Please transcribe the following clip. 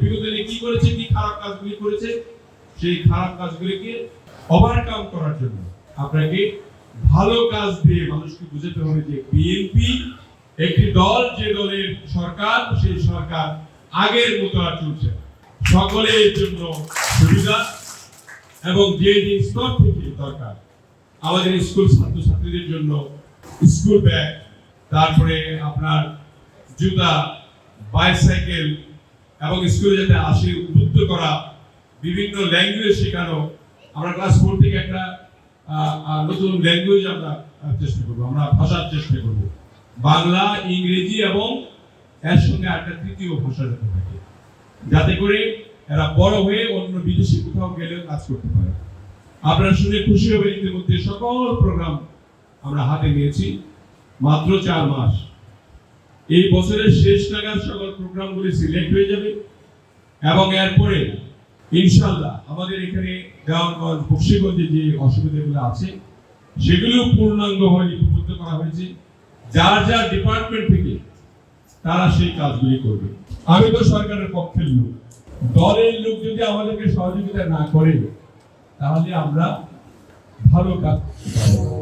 বিগত দিনে কি করেছে, কি খারাপ কাজগুলি করেছে, সেই খারাপ কাজগুলিকে ওভারকাম করার জন্য আপনাকে ভালো কাজ দিয়ে মানুষকে বুঝাতে হবে যে বিএনপি একটি দল, যে দলের সরকার, সেই সরকার আগের মতো আর চলছে। সকলের জন্য সুবিধা এবং যে যে স্তর থেকে দরকার, আমাদের স্কুল ছাত্রছাত্রীদের জন্য স্কুল ব্যাগ, তারপরে আপনার জুতা, বাইসাইকেল, এবং স্কুলে যাতে আসে উদ্বুদ্ধ করা, বিভিন্ন ল্যাঙ্গুয়েজ শেখানো। আমরা ক্লাস 4 থেকে একটা নতুন ল্যাঙ্গুয়েজ আমরা চেষ্টা করবো, আমরা ভাষার চেষ্টা করব, বাংলা, ইংরেজি এবং এর সঙ্গে একটা তৃতীয় ভাষা যাতে থাকে, যাতে করে এরা বড় হয়ে অন্য বিদেশে কোথাও গেলে কাজ করতে পারে। আপনারা শুনে খুশি হবেন, ইতিমধ্যে সকল প্রোগ্রাম আমরা হাতে নিয়েছি। মাত্র 4 মাস, এই বছরের শেষ নাগাদ সকল প্রোগ্রামগুলি সিলেক্ট হয়ে যাবে এবং এরপরে ইনশাআল্লাহ আমাদের এখানে দেওয়ানগঞ্জ, বক্সিগঞ্জে যে অসুবিধাগুলো আছে সেগুলো পূর্ণাঙ্গভাবে লিপিবদ্ধ করা হয়েছে। যার যার ডিপার্টমেন্ট থেকে তারা সেই কাজগুলি করবে। আমি তো সরকারের পক্ষের লোক, দলের লোক যদি আমাদেরকে সহযোগিতা না করে তাহলে আমরা ভালো কাজ করতে পারবো।